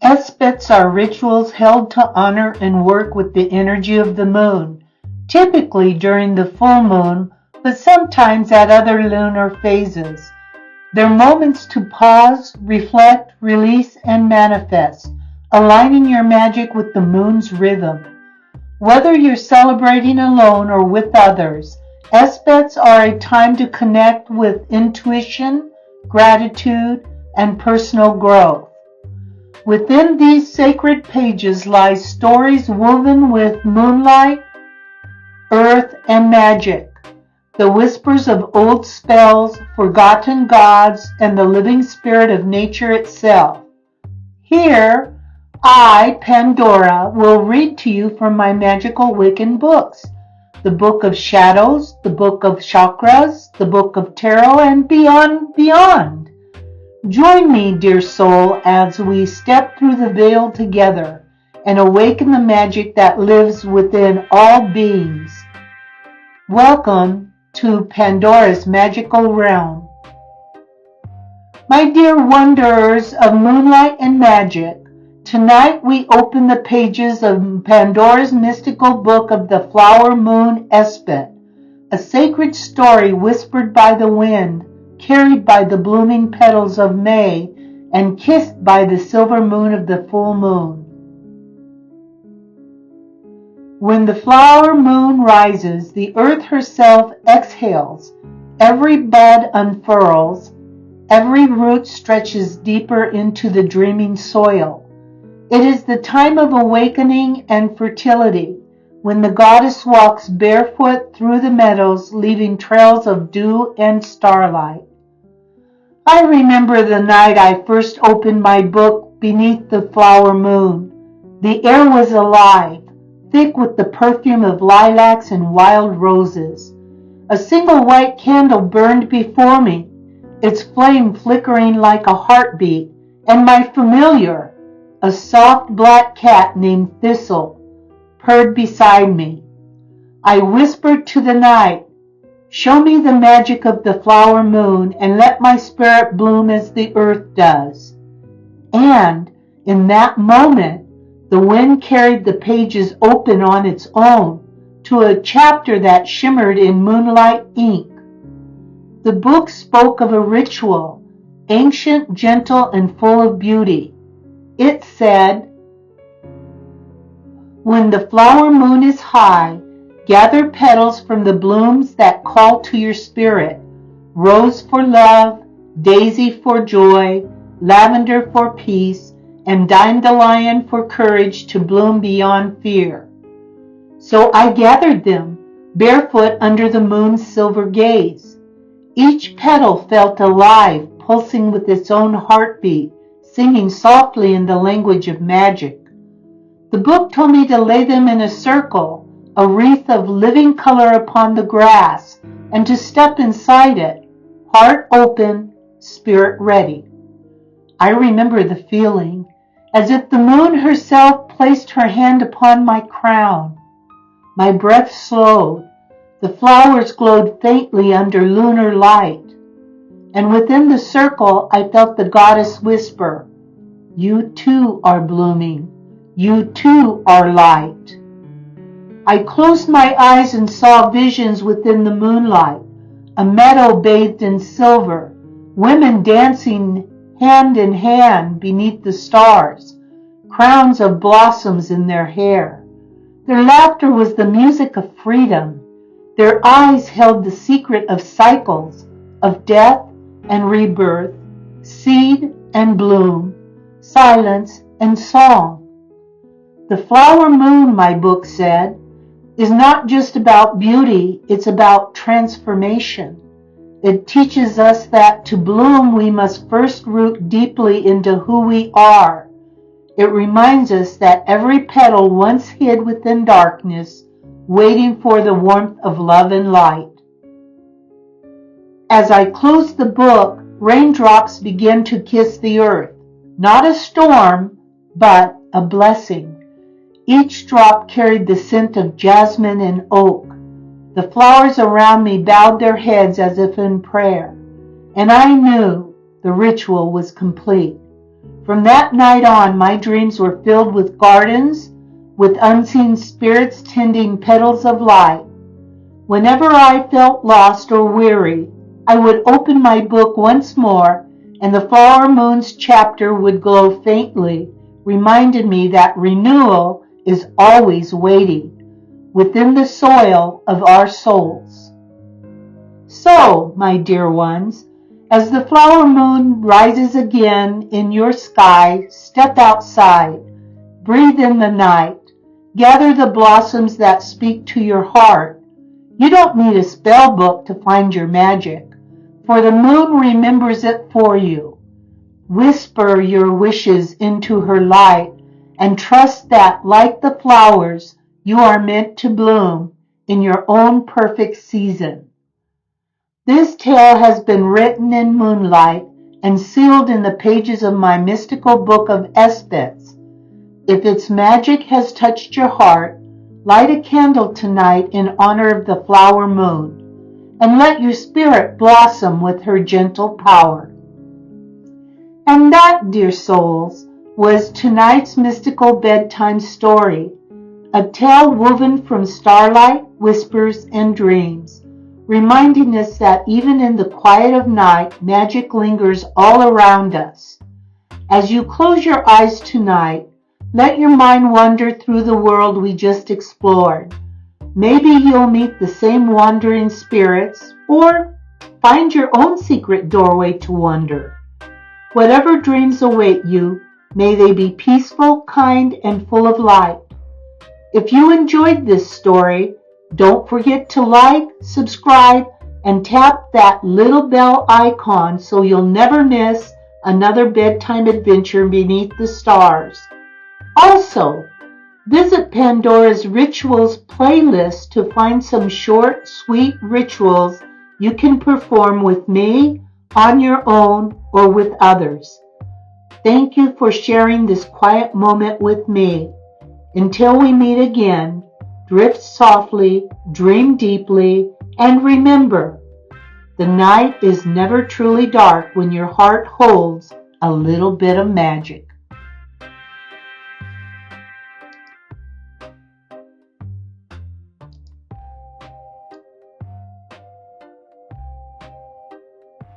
ESBATs are rituals held to honor and work with the energy of the moon, typically during the full moon, but sometimes at other lunar phases. They're moments to pause, reflect, release, and manifest, aligning your magic with the moon's rhythm. Whether you're celebrating alone or with others, ESBATs are a time to connect with intuition, gratitude, and personal growth. Within these sacred pages lie stories woven with moonlight, earth, and magic, the whispers of old spells, forgotten gods, and the living spirit of nature itself. Here, I, Pandora, will read to you from my magical Wiccan books, the Book of Shadows, the Book of Chakras, the Book of Tarot, and beyond. Join me, dear soul, as we step through the veil together and awaken the magic that lives within all beings. Welcome to Pandora's magical realm. My dear wanderers of moonlight and magic, tonight we open the pages of Pandora's mystical book of the Flower Moon ESBAT, a sacred story whispered by the wind, carried by the blooming petals of May, and kissed by the silver moon of the full moon. When the flower moon rises, the earth herself exhales, every bud unfurls, every root stretches deeper into the dreaming soil. It is the time of awakening and fertility, when the goddess walks barefoot through the meadows, leaving trails of dew and starlight. I remember the night I first opened my book beneath the flower moon. The air was alive, thick with the perfume of lilacs and wild roses. A single white candle burned before me, its flame flickering like a heartbeat, and my familiar, a soft black cat named Thistle, purred beside me. I whispered to the night, "Show me the magic of the flower moon and let my spirit bloom as the earth does." And in that moment, the wind carried the pages open on its own to a chapter that shimmered in moonlight ink. The book spoke of a ritual, ancient, gentle, and full of beauty. It said, "When the flower moon is high, gather petals from the blooms that call to your spirit, rose for love, daisy for joy, lavender for peace, and dandelion for courage to bloom beyond fear." So I gathered them, barefoot under the moon's silver gaze. Each petal felt alive, pulsing with its own heartbeat, singing softly in the language of magic. The book told me to lay them in a circle, a wreath of living color upon the grass, and to step inside it, heart open, spirit ready. I remember the feeling, as if the moon herself placed her hand upon my crown. My breath slowed. The flowers glowed faintly under lunar light. And within the circle, I felt the goddess whisper, "You too are blooming. You too are light." I closed my eyes and saw visions within the moonlight, a meadow bathed in silver, women dancing hand in hand beneath the stars, crowns of blossoms in their hair. Their laughter was the music of freedom. Their eyes held the secret of cycles, of death and rebirth, seed and bloom, silence and song. The flower moon, my book said, is not just about beauty, it's about transformation. It teaches us that to bloom we must first root deeply into who we are. It reminds us that every petal once hid within darkness, waiting for the warmth of love and light. As I closed the book, raindrops began to kiss the earth, not a storm, but a blessing. Each drop carried the scent of jasmine and oak. The flowers around me bowed their heads as if in prayer, and I knew the ritual was complete. From that night on, my dreams were filled with gardens, with unseen spirits tending petals of light. Whenever I felt lost or weary, I would open my book once more, and the flower moon's chapter would glow faintly, reminding me that renewal is always waiting within the soil of our souls. So, my dear ones, as the flower moon rises again in your sky, step outside, breathe in the night, gather the blossoms that speak to your heart. You don't need a spell book to find your magic, for the moon remembers it for you. Whisper your wishes into her light and trust that, like the flowers, you are meant to bloom in your own perfect season. This tale has been written in moonlight and sealed in the pages of my mystical book of ESBAT. If its magic has touched your heart, light a candle tonight in honor of the flower moon, and let your spirit blossom with her gentle power. And that, dear souls, was tonight's mystical bedtime story, a tale woven from starlight, whispers, and dreams, reminding us that even in the quiet of night, magic lingers all around us. As you close your eyes tonight, let your mind wander through the world we just explored. Maybe you'll meet the same wandering spirits, or find your own secret doorway to wonder. Whatever dreams await you, may they be peaceful, kind, and full of light. If you enjoyed this story, don't forget to like, subscribe, and tap that little bell icon so you'll never miss another bedtime adventure beneath the stars. Also, visit Pandora's Rituals playlist to find some short, sweet rituals you can perform with me, on your own, or with others. Thank you for sharing this quiet moment with me. Until we meet again, drift softly, dream deeply, and remember, the night is never truly dark when your heart holds a little bit of magic.